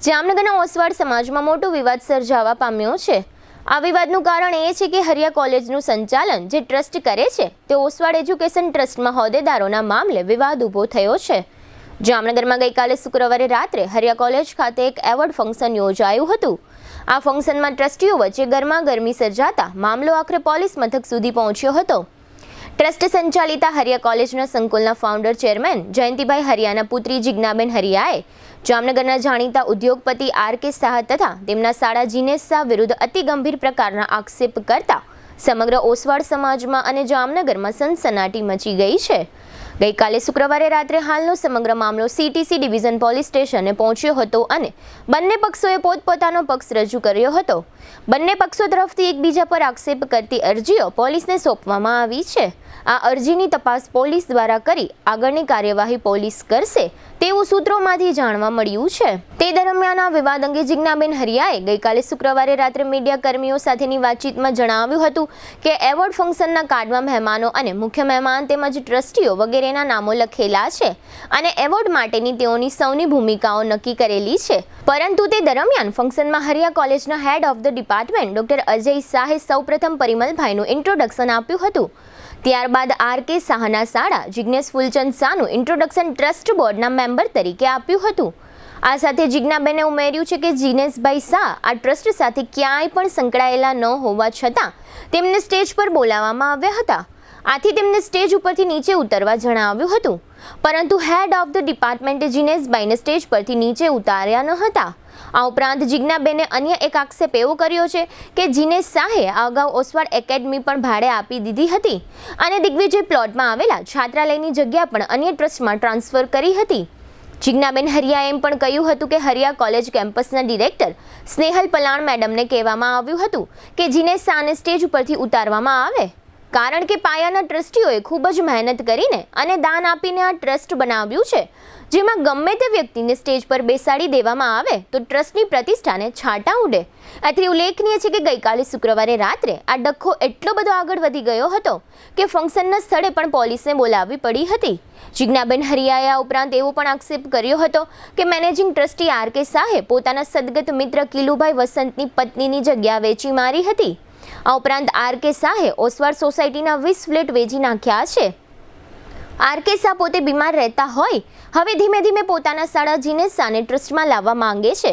જામનગરના ઓસવાડ સમાજમાં મોટો વિવાદ સર્જાવા પામ્યો છે। આ વિવાદનું કારણ એ છે કે હરિયા કોલેજનું સંચાલન જે ટ્રસ્ટ કરે છે તે ઓસવાડ એજ્યુકેશન ટ્રસ્ટમાં હોદ્દેદારોના મામલે વિવાદ ઊભો થયો છે। જામનગરમાં ગઈકાલે શુક્રવારે રાત્રે હરિયા કોલેજ ખાતે એક એવોર્ડ ફંક્શન યોજાયું હતું। આ ફંક્શનમાં ટ્રસ્ટીઓ વચ્ચે ગરમાગરમી સર્જાતા મામલો આખરે પોલીસ મથક સુધી પહોંચ્યો હતો। ટ્રસ્ટ સંચાલિતા હરિયા કોલેજના સંકુલના ફાઉન્ડર ચેરમેન જયંતિભાઈ હરિયાના પુત્રી જિજ્ઞાબેન હરિયાએ જામનગરના જાણીતા ઉદ્યોગપતિ આર.કે. શાહ તથા તેમના સાળા જીનેશ શાહ વિરુદ્ધ અતિ ગંભીર પ્રકારના આક્ષેપ કરતા સમગ્ર ઓસવાડ સમાજમાં અને જામનગરમાં સનસનાટી મચી ગઈ છે। ગઈકાલે શુક્રવારે રાત્રે હાલનો સમગ્ર મામલો સીટીસી ડિવિઝન પોલીસ સ્ટેશને પહોંચ્યો હતો અને બંને પક્ષોએ પોતપોતાનો પક્ષ રજૂ કર્યો હતો। બંને પક્ષો તરફથી એકબીજા પર આક્ષેપ કરતી અરજીઓ પોલીસને સોંપવામાં આવી છે। આ અરજીની તપાસ પોલીસ દ્વારા કરી આગળની કાર્યવાહી પોલીસ કરશે તેવું સૂત્રોમાંથી જાણવા મળ્યું છે। તે દરમિયાન આ વિવાદ અંગે જિજ્ઞાબેન હરિયાએ ગઈકાલે શુક્રવારે રાત્રે મીડિયા કર્મીઓ સાથેની વાતચીતમાં જણાવ્યું હતું કે એવોર્ડ ફંક્શનના કાર્ડમાં મહેમાનો અને મુખ્ય મહેમાન તેમજ ટ્રસ્ટીઓ વગેરેના નામો લખેલા છે અને એવોર્ડ માટેની તેઓની સૌની ભૂમિકાઓ નક્કી કરેલી છે, પરંતુ તે દરમિયાન ફંક્શનમાં હરિયા કોલેજના head of the department doctor Ajay શાહે સૌપ્રથમ પરિમલભાઈનું ઇન્ટ્રોડક્શન આપ્યું હતું। ત્યારબાદ આર.કે. શાહના સાળા જિજ્ઞેશ ફૂલચંદ શાહનું ઇન્ટ્રોડક્શન ટ્રસ્ટ બોર્ડના મેમ્બર તરીકે આપ્યું હતું। આ સાથે જિજ્ઞાબેને ઉમેર્યું છે કે જીનેશભાઈ શાહ આ ટ્રસ્ટ સાથે ક્યાંય પણ સંકળાયેલા ન હોવા છતાં તેમને સ્ટેજ પર બોલાવવામાં આવ્યા હતા। આથી તેમને સ્ટેજ ઉપરથી નીચે ઉતરવા જણાવ્યું હતું, પરંતુ હેડ ઓફ ધ ડિપાર્ટમેન્ટે જીનેશભાઈને સ્ટેજ પરથી નીચે ઉતાર્યા ન હતા। આ ઉપરાંત જિજ્ઞાબેને અન્ય એક આક્ષેપ એવો કર્યો છે કે જીનેશ શાહે અગાઉ ઓસવાડ એકેડમી પણ ભાડે આપી દીધી હતી અને દિગ્વિજય પ્લોટમાં આવેલા છાત્રાલયની જગ્યા પણ અન્ય ટ્રસ્ટમાં ટ્રાન્સફર કરી હતી। જિજ્ઞાબેન હરિયાએ એમ પણ કહ્યું હતું કે હરિયા કોલેજ કેમ્પસના ડિરેક્ટર સ્નેહલ પલાણ મેડમને કહેવામાં આવ્યું હતું કે જીનેશ શાહને સ્ટેજ ઉપરથી ઉતારવામાં આવે, કારણ કે પાયાના ટ્રસ્ટીઓએ ખૂબ જ મહેનત કરીને અને દાન આપીને આ ટ્રસ્ટ બનાવ્યું છે, જેમાં ગમે તે વ્યક્તિને સ્ટેજ પર બેસાડી દેવામાં આવે તો ટ્રસ્ટની પ્રતિષ્ઠાને છાંટા ઉડે। આથી ઉલ્લેખનીય છે કે ગઈકાલે શુક્રવારે રાત્રે આ ડખ્ખો એટલો બધો આગળ વધી ગયો હતો કે ફંક્શનના સ્થળે પણ પોલીસને બોલાવવી પડી હતી। જિજ્ઞાબેન હરિયાએ આ ઉપરાંત એવો પણ આક્ષેપ કર્યો હતો કે મેનેજિંગ ટ્રસ્ટી આર.કે. શાહે પોતાના સદગત મિત્ર કિલુભાઈ વસંતની પત્નીની જગ્યા વેચી મારી હતી। આ ઉપરાંત આર.કે. શાહે ઓસવાડ સોસાયટીના 20 ફ્લેટ વેચી નાખ્યા છે। આર.કે. શાહ પોતે બીમાર રહેતા હોય હવે ધીમે ધીમે પોતાના સાળા જીનેશ શાહને ટ્રસ્ટમાં લાવવા માંગે છે,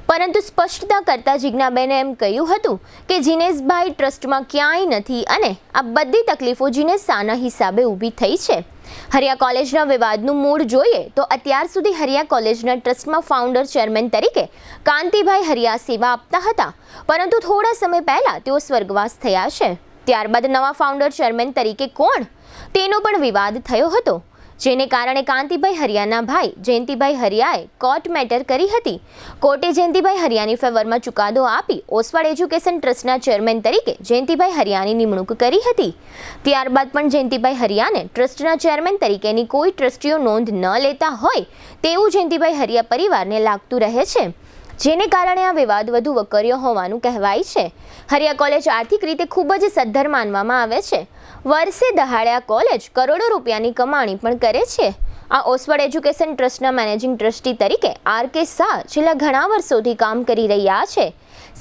પરંતુ સ્પષ્ટતા કરતા જિજ્ઞાબેને એમ કહ્યું હતું કે જીનેશભાઈ ટ્રસ્ટમાં ક્યાંય નથી અને આ બધી તકલીફો જીનેશ શાહના હિસાબે ઊભી થઈ છે। હરિયા કોલેજના વિવાદનું મૂળ જોઈએ તો અત્યાર સુધી હરિયા કોલેજના ટ્રસ્ટમાં ફાઉન્ડર ચેરમેન તરીકે કાંતિભાઈ હરિયા સેવા આપતા હતા, પરંતુ થોડા સમય પહેલા તેઓ સ્વર્ગવાસ થયા છે। ત્યારબાદ નવા ફાઉન્ડર ચેરમેન તરીકે કોણ તેનો પણ વિવાદ થયો હતો, જેને કારણે કાંતિભાઈ હરિયાના ભાઈ જયંતિભાઈ હરિયાએ કોર્ટ મેટર કરી હતી। કોર્ટે જયંતિભાઈ હરિયાની ફેવરમાં ચુકાદો આપી ઓસવાડ એજ્યુકેશન ટ્રસ્ટના ચેરમેન તરીકે જયંતિભાઈ હરિયાની નિમણૂક કરી હતી। ત્યારબાદ પણ જયંતિભાઈ હરિયાને ટ્રસ્ટના ચેરમેન તરીકેની કોઈ ટ્રસ્ટીઓ નોંધ ન લેતા હોય તેવું જયંતિભાઈ હરિયા પરિવારને લાગતું રહે છે, જેને કારણે આ વિવાદ વધુ વકર્યો હોવાનું કહેવાય છે। હરિયા કોલેજ આર્થિક રીતે ખૂબ જ સદ્ધર માનવામાં આવે છે। વર્ષે દહાડે આ કોલેજ કરોડો રૂપિયાની કમાણી પણ કરે છે। આ ઓસવાડ એજ્યુકેશન ટ્રસ્ટના મેનેજિંગ ટ્રસ્ટી તરીકે આર.કે. શાહ છેલ્લા ઘણા વર્ષોથી કામ કરી રહ્યા છે।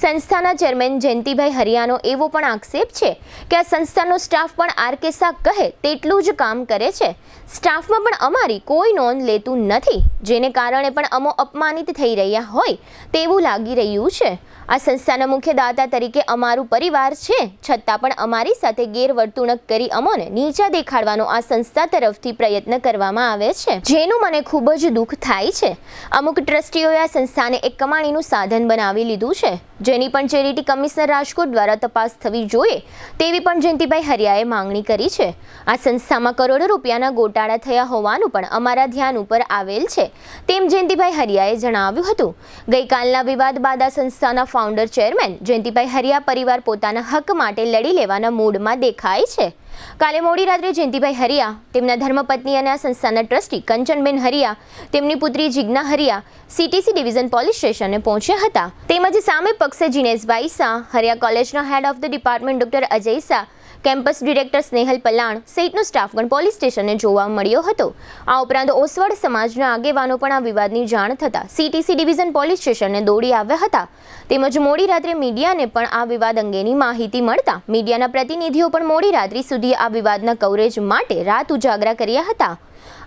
સંસ્થાના ચેરમેન જયંતિભાઈ હરિયાનો એવો પણ આક્ષેપ છે કે આ સંસ્થાનો સ્ટાફ પણ આર.કે. શાહ કહે તેટલું જ કામ કરે છે। સ્ટાફમાં પણ અમારી કોઈ નોંધ લેતું નથી, જેને કારણે પણ અમો અપમાનિત થઈ રહ્યા હોય તેવું લાગી રહ્યું છે। આ સંસ્થાના મુખ્ય દાતા તરીકે અમારું પરિવાર છે, છતાં પણ અમારી સાથે ગેરવર્તણૂક કરી અમોને નીચા દેખાડવાનો આ સંસ્થા તરફથી પ્રયત્ન કરવામાં આવે છે, જેનું મને ખૂબ જ દુઃખ થાય છે। અમુક ટ્રસ્ટીઓએ આ સંસ્થાને એક કમાણીનું સાધન બનાવી લીધું છે, જેની પણ ચેરિટી કમિશનર રાજકોટ દ્વારા તપાસ થવી જોઈએ તેવી પણ જયંતિભાઈ હરિયાએ માંગણી કરી છે। આ સંસ્થામાં કરોડો રૂપિયાના ગોટાળા થયા હોવાનું પણ અમારા ધ્યાન ઉપર આવેલ છે, તેમ જયંતિભાઈ હરિયાએ જણાવ્યું હતું। ગઈકાલના વિવાદ બાદ આ સંસ્થાના ફાઉન્ડર ચેરમેન જયંતિભાઈ હરિયા પરિવાર પોતાના હક માટે લડી લેવાના મૂડમાં દેખાય છે। કાલે મોડી રાત્રે જયંતિભાઈ હરિયા, તેમના ધર્મપત્ની અને આ સંસ્થાના ટ્રસ્ટી કંચનબેન હરિયા, તેમની પુત્રી જિજ્ઞા હરિયા સીટીસી ડિવિઝન પોલીસ સ્ટેશને પહોંચ્યા હતા। તેમજ સામે પક્ષે જીનેશભાઈ શાહ, હરિયા કોલેજના head of the department doctor Ajay Shah, campus director Snehal Palan સહિતનો સ્ટાફ પણ પોલીસ સ્ટેશને જોવા મળ્યો હતો. આ ઉપરાંત ઓસવાડ સમાજના આગેવાનો પણ આ વિવાદની જાણ થતાં CTC ડિવિઝન પોલીસ સ્ટેશને દોડી આવ્યા હતા. તેમજ મોડી રાત્રે મીડિયાને પણ આ વિવાદ અંગેની માહિતી મળતા મીડિયાના પ્રતિનિધિઓ પણ મોડી રાત્રિ સુધી આ વિવાદના કવરેજ માટે રાત ઉજાગરા કર્યા હતા.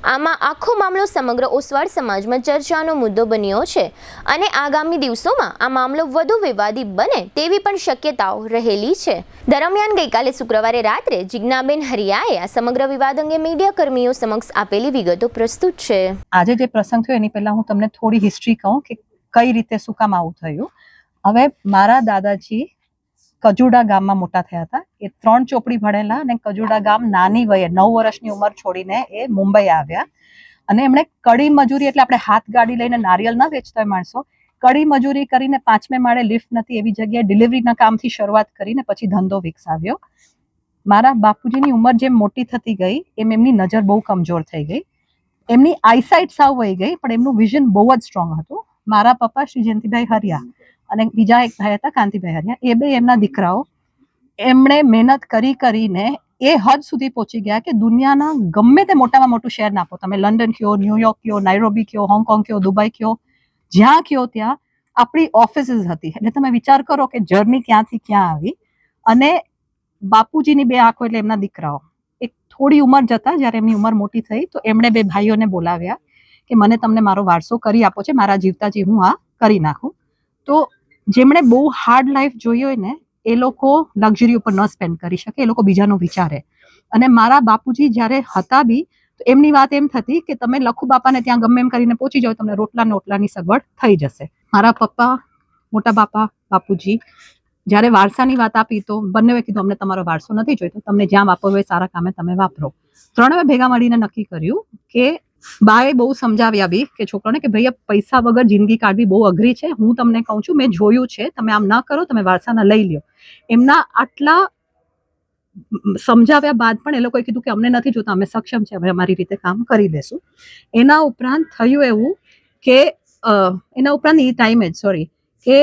આમાં આખો મામલો સમગ્ર ઓસવાડ સમાજમાં ચર્ચાનો મુદ્દો બન્યો છે અને આગામી દિવસોમાં આ મામલો વધુ વિવાદી બને તેવી પણ શક્યતાઓ રહેલી છે. દરમિયાન ગઈકાલે શુક્રવારે રાત્રે જિજ્ઞાબેન હરિયાએ આ સમગ્ર વિવાદ અંગે મીડિયા કર્મીઓ સમક્ષ આપેલી વિગતો પ્રસ્તુત છે. આજે જે પ્રસંગ થયો એની પહેલા હું તમને થોડી હિસ્ટ્રી કહું કે કઈ રીતે શું કામ આવું થયું. હવે મારા દાદાજી કજુડા ગામમાં મોટા થયા હતા. એ 3 ચોપડી ભણેલા અને કજુડા ગામ નાની વયે 9 વર્ષની ઉંમર છોડીને એ મુંબઈ આવ્યા અને એમણે કડી મજૂરી એટલે આપણે હાથ ગાડી લઈને નારિયેલ ના વેચતા હોય માણસો, કડી મજૂરી કરીને 5મે માળે લિફ્ટ નથી એવી જગ્યાએ ડિલિવરીના કામથી શરૂઆત કરીને પછી ધંધો વિકસાવ્યો. મારા બાપુજીની ઉંમર જેમ મોટી થતી ગઈ એમ એમની નજર બહુ કમજોર થઈ ગઈ. એમની આઈસાઇટ સાવ વહી ગઈ પણ એમનું વિઝન બહુ જ સ્ટ્રોંગ હતું. મારા પપ્પા શ્રી જયંતિભાઈ હરિયા અને બીજા એક ભાઈ હતા કાંતિભાઈ હરિયા, એ બે એમના દીકરાઓ. એમણે મહેનત કરીને એ હદ સુધી પહોંચી ગયા કે દુનિયાના ગમે તે મોટામાં મોટું શહેર ના આપો, તમે લંડન કયો, ન્યુયોર્ક કયો, નાઇરોબી કયો, હોંગકોંગ કયો, દુબઈ કયો, જ્યાં કયો ત્યાં આપણી ઓફિસીસ હતી. એટલે તમે વિચાર કરો કે જર્ની ક્યાંથી ક્યાં આવી. અને બાપુજીની 2 આંખો એટલે એમના દીકરાઓ એક થોડી ઉંમર જતા જ્યારે એમની ઉંમર મોટી થઈ તો એમણે 2 ભાઈઓને બોલાવ્યા કે મને તમને મારો વારસો કરી આપો છે, મારા જીવતાજી હું આ કરી નાખું. તો જેમણે બહુ હાર્ડ લાઈફ જોઈ હોય ને એ લોકો લક્ઝરી ઉપર ન સ્પેન્ડ કરી શકે, એ લોકો બીજાનું વિચારે. અને મારા બાપુજી જ્યારે હતા બી તો એમની વાત એમ થતી કે તમે લખુ બાપાને ત્યાં ગમે એમ કરીને પહોંચી જાઓ, તમને રોટલા ઓટલાની સગવડ થઈ જશે. મારા પપ્પા, મોટા બાપા, બાપુજી જ્યારે વારસાની વાત આપી તો બંનેએ કીધું અમને તમારો વારસો નથી જોઈતો, તમને જ્યાં વાપરવો હોય સારા કામે તમે વાપરો. 3 ભેગા મળીને નક્કી કર્યું કે બાએ બહુ સમજાવ્યા બી કે છોકરાને કે ભાઈ પૈસા વગર જિંદગી કાઢવી બહુ અઘરી છે. હું તમને કહું છું, મેં જોયું છે, તમે આમ ના કરો, તમે વારસાના લઈ લ્યો. એમના આટલા સમજાવ્યા બાદ પણ એ લોકોએ કીધું કે અમને નથી જોતા, અમે સક્ષમ છે, અમે અમારી રીતે કામ કરી લેશું. એના ઉપરાંત થયું એવું કે એના ઉપરાંત એ ટાઈમે કે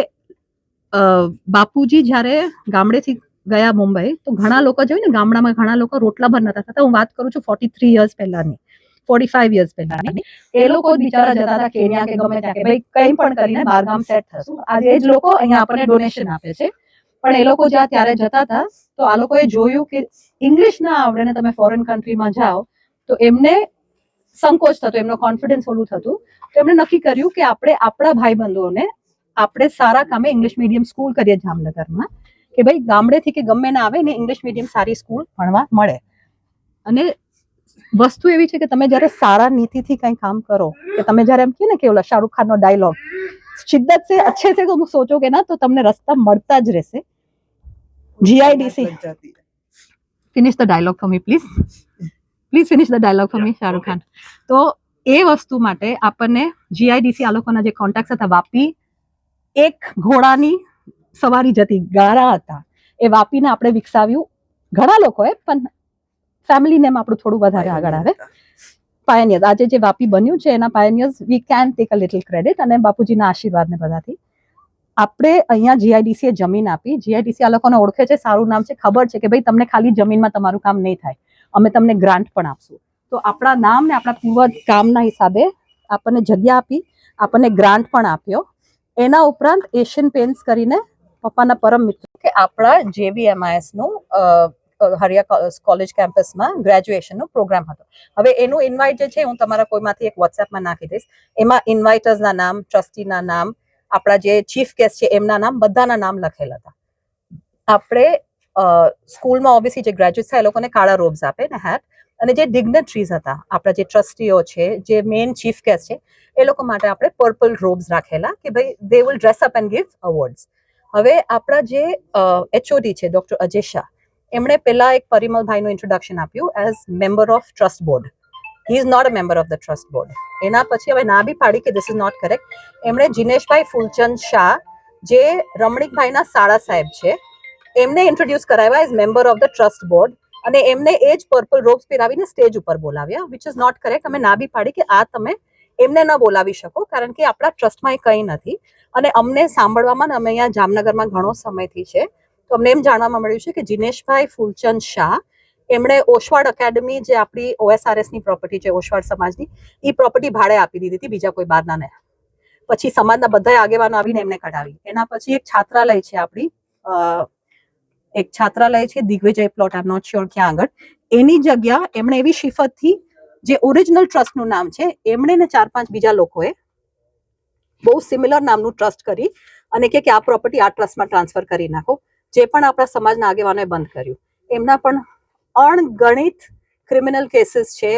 બાપુજી જ્યારે ગામડેથી ગયા મુંબઈ તો ઘણા લોકો જોયું ને ગામડામાં ઘણા લોકો રોટલા ભર નતા થતા. હું વાત કરું છું 43 યર્સ પહેલાની, 45 યર્સ પહેલાની. એ લોકો બિચારા જતા હતા કેન્યા કે ગમે ત્યાં કે ભાઈ કંઈ પણ કરીને બહારગામ સેટ થશું. આજે એ જ લોકો અહીંયા આપણને ડોનેશન આપે છે. પણ એ લોકો જ્યાં ત્યારે જતા હતા તો આ લોકોએ જોયું કે ઇંગ્લિશ ના આવડે ને તમે ફોરેન કન્ટ્રીમાં જાઓ તો એમને સંકોચ થતો, એમનો કોન્ફિડન્સ ઓલું થતું. તો એમણે નક્કી કર્યું કે આપણે આપણા ભાઈબંધોને આપણે સારા કામે ઇંગ્લિશ મીડિયમ સ્કૂલ કરીએ જામનગરમાં કે ભાઈ ગામડેથી કે ગમે ના આવે ને ઇંગ્લિશ મીડિયમ સારી સ્કૂલ ભણવા મળે. અને વસ્તુ એવી છે કે તમે જ્યારે સારા નીતિથી કંઈ કામ કરો કે તમે જ્યારે એમ કહે ને કે ઓલા શાહરુખ ખાનનો ડાયલોગ શિદ્દત से अच्छे से तुम सोचोगे ना तो તમને રસ્તા મળતા જ રહેશે. GIDC finish the dialogue for me please finish the dialogue for me Shahrukh Khan. તો એ વસ્તુ માટે આપણને GIDC આ લોકોના જે કોન્ટેક્ટ હતા, વાપી એક ઘોડાની સવારી જતી ગારા હતા, એ વાપીને આપણે વિકસાવ્યું ઘણા લોકોએ, પણ ફેમિલી નેમ આપણું થોડું વધારે આગળ આવે. પાયનિયર્સ આજે જે વાપી બન્યું છે એના pioneers we can take a little credit અને બાપુજીના આશીર્વાદ ને બધાથી આપણે અહીંયા GIDC એ જમીન આપી. GIDC આ લોકોને ઓળખે છે, સારું નામ છે, ખબર છે કે ભાઈ તમને ખાલી જમીનમાં તમારું કામ નહીં થાય, અમે તમને ગ્રાન્ટ પણ આપશું. તો આપણા નામ ને આપણા પૂર્વ કામના હિસાબે આપણને જગ્યા આપી, આપણને ગ્રાન્ટ પણ આપ્યો. એના ઉપરાંત એશિયન પેન્ટ્સ કરીને પપ્પાના પરમ મિત્ર કે આપણા JVMIS નું હરિયા કોલેજ કેમ્પસમાં ગ્રેજ્યુએશનનો પ્રોગ્રામ હતો. હવે એનું ઇન્વાઇટ જે છે હું તમારા કોઈમાંથી એક વોટ્સએપમાં નાખી દઈશ. એમાં ઇન્વાઇટર્સના નામ, ટ્રસ્ટીના નામ, આપણા જે ચીફ ગેસ્ટ છે એમના નામ, બધાના નામ લખેલા હતા. આપણે સ્કૂલમાં ઓબ્વિયસલી જે ગ્રેજ્યુએટ થાય એ લોકોને કાળા રોબ્સ આપે ને હેટ, અને જે ડિગ્નેટરીઝ હતા આપણા જે ટ્રસ્ટીઓ છે, જે મેઇન ચીફ ગેસ્ટ છે, એ લોકો માટે આપણે પર્પલ રોબ્સ રાખેલા કે ભાઈ they will dress up and give awards. હવે આપણા જે HOD છે ડોક્ટર અજય શાહ, એમણે પેલા એક પરિમલભાઈનું ઇન્ટ્રોડક્શન આપ્યું as member of trust board. He is not a member of the trust board. એના પછી હવે ના બી પાડી કે ધીસ ઇઝ નોટ કરેક્ટ. એમણે જિનેશભાઈ ફૂલચંદ શાહ જે રમણીકભાઈના સાળા સાહેબ છે એમને ઇન્ટ્રોડ્યુસ કરાવ્યા as member of the trust board અને એમને એ જ પર્પલ રોબ્સ પહેરાવીને સ્ટેજ ઉપર બોલાવ્યા, વિચ ઇઝ નોટ કરેક્ટ. અમે ના બી પાડી કે આ તમે એમને ન બોલાવી શકો કારણ કે આપણા ટ્રસ્ટમાં એ કંઈ નથી. અને અમને સાંભળવામાં અમે અહીંયા જામનગરમાં ઘણો સમયથી છે તો તો અમને એમ જાણવામાં મળ્યું છે કે જિનેશભાઈ ફૂલચંદ શાહ એમણે ઓશવાડ એકેડમી, જે આપણી OSRS ની પ્રોપર્ટી છે, ઓશવાડ સમાજની, એ પ્રોપર્ટી ભાડે આપી દીધી હતી બીજા કોઈ બહારના ને. પછી સમાજના બધા આગેવાનો આવીને એમને કઢાવી. એના પછી એક છાત્રાલય છે આપણી, એક છાત્રાલય છે Digvijay plot, I am not sure ક્યાં આગળ, એની જગ્યા એમણે એવી શિફતથી, જે ઓરિજિનલ ટ્રસ્ટનું નામ છે, એમણે ને 4-5 બીજા લોકોએ બહુ સિમિલર નામનું ટ્રસ્ટ કરી અને કે આ પ્રોપર્ટી આ ટ્રસ્ટમાં ટ્રાન્સફર કરી નાખો. જે પણ આપણા સમાજના આગેવાનોએ બંધ કર્યું. એમના પણ અણગણિત ક્રિમિનલ કેસીસ છે,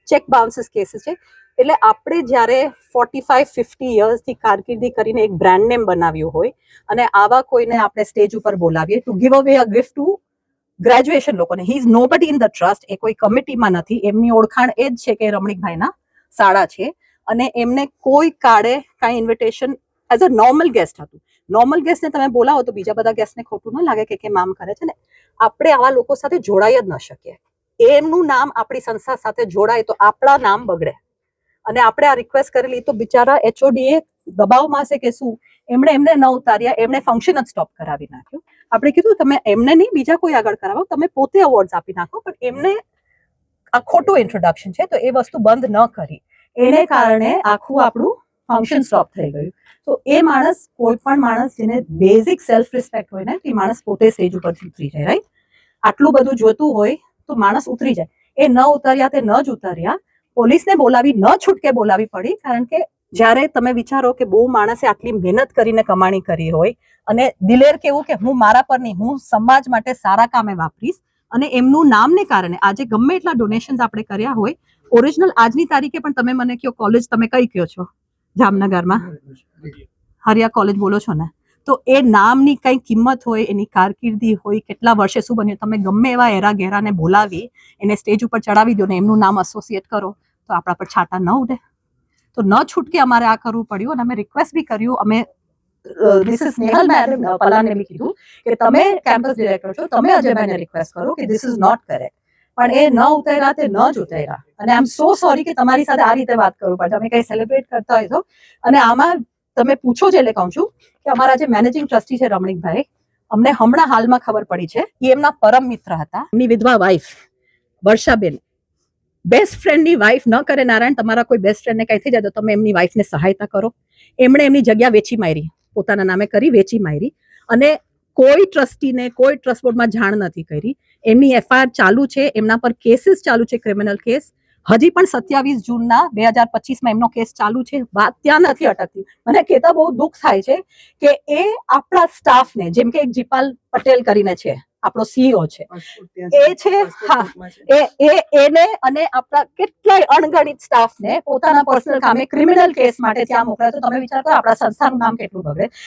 ચેક બાઉન્સીસ કેસીસ છે. એટલે આપણે જ્યારે 45-50 યર્સથી કારકિર્દી કરીને એક બ્રાન્ડ નેમ બનાવ્યું હોય અને આવા કોઈને આપણે સ્ટેજ ઉપર બોલાવીએ ટુ ગીવ અવે અ ગિફ્ટ ટુ ગ્રેજ્યુએશન લોકોને, he is nobody in the trust, એ કોઈ કમિટીમાં નથી, એમની ઓળખાણ એ જ છે કે રમણીકભાઈના શાળા છે અને એમને કોઈ કાળે કાંઈ invitation as a normal guest હતું. નોર્મલ ગેસ્ટને તમે બોલાવો તો બીજા બધા ગેસ્ટને ખોટું ન લાગે કે કેમ આમ કરે છે ને. આપણે આવા લોકો સાથે જોડાઈ જ ન શકીએ. એમનું નામ આપણી સંસ્થા સાથે જોડાય તો આપણા નામ બગડે. અને આપણે આ રિક્વેસ્ટ કરેલી તો બિચારા HODએ દબાવમાં છે કે શું, એમને ન ઉતાર્યા, એમણે ફંક્શન જ સ્ટોપ કરાવી નાખ્યું. આપણે કીધું તમે એમને નહીં બીજા કોઈ આગળ કરાવો, તમે પોતે અવોર્ડ્સ આપી નાખો, પણ એમને આ ખોટું ઇન્ટ્રોડક્શન છે તો એ વસ્તુ બંધ ન કરી, એને કારણે આખું આપણું ફંક્શન સ્ટોપ થઈ ગયું. તો એ માણસ, કોઈ પણ માણસ જેને બેઝિક સેલ્ફ રિસ્પેક્ટ હોય ને, એ માણસ પોતે સ્ટેજ ઉપરથી ઉતરી જાય. રાઈટ, આટલું બધું જોતું હોય તો માણસ ઉતરી જાય. એ ન ઉતાર્યા તે ન જ ઉતાર્યા. પોલીસને બોલાવી, ન છૂટકે બોલાવી પડી, કારણ કે જ્યારે તમે વિચારો કે બહુ માણસે આટલી મહેનત કરીને કમાણી કરી હોય અને દિલેર કેવું કે હું મારા પર નહીં, હું સમાજ માટે સારા કામે વાપરીશ, અને એમનું નામને કારણે આજે ગમે એટલા ડોનેશન્સ આપણે કર્યા હોય, ઓરિજિનલ આજની તારીખે પણ તમે મને કહો કોલેજ તમે કઈ કહો છો જામનગરમાં, હરિયા કોલેજ બોલો છો ને, તો એ નામની કઈ કિંમત હોય, એની કારકિર્દી હોય, કેટલા વર્ષે શું બન્યું, તમે ગમે એવા એરા ઘેરાને બોલાવી એને સ્ટેજ ઉપર ચડાવી દો ને એમનું નામ એસોસિએટ કરો તો આપણા પર છાંટા ન ઉડે. તો ન છૂટકે અમારે આ કરવું પડ્યું અને અમે રિક્વેસ્ટ બી કર્યું. અમે મિસિસ નેહલ મેડમ પલાને બી કીધું કે તમે કેમ્પસ ડિરેક્ટર છો, તમે અજયભાઈને રિક્વેસ્ટ કરો કે ધીસ ઇઝ નોટ કરેક્ટ. પણ એ ન ઉતાર્યા તે ન જ ઉતાર્યા. અને આઈ એમ સો સોરી કે તમારી સાથે આ રીતે વાત કરવું પડે. તમે કંઈ સેલિબ્રેટ કરતા હોય તો, અને આમાં તમે પૂછો છે એટલે કહું છું કે અમારા જે મેનેજિંગ ટ્રસ્ટી છે રમણીકભાઈ, અમને હમણાં હાલમાં ખબર પડી છે કે એમના પરમ મિત્ર હતા, એમની વિધવા વાઇફ વર્ષાબેન, બેસ્ટ ફ્રેન્ડની વાઇફ ન કરે. નારાયણ, તમારા કોઈ બેસ્ટ ફ્રેન્ડને કંઈ થઈ જાય તો તમે એમની વાઇફને સહાયતા કરો. એમણે એમની જગ્યા વેચી મારી, પોતાના નામે કરી વેચી મારી, અને કોઈ ટ્રસ્ટીને કોઈ ટ્રસ્ટ બોર્ડમાં જાણ નથી કરી. એમની FIR ચાલુ છે, એમના પર કેસીસ ચાલુ છે, ક્રિમિનલ કેસ. હજી પણ 27 જૂનના 2025માં એમનો કેસ ચાલુ છે. વાત ત્યાં નથી અટકતી. મને કહેતા બહુ દુઃખ થાય છે કે એ આપણા સ્ટાફને, જેમ કે એક જીપાલ પટેલ કરીને છે, આપણો CEO છે, એ છે, હા, એને અને આપણા કેટલાય અણગણિત સ્ટાફને પોતાના પર્સનલ કામે ક્રિમિનલ કેસ માટે ત્યાં મોકલે. તો તમે વિચાર કરો આપણા સંસ્થાનું નામ કેટલું બગડે.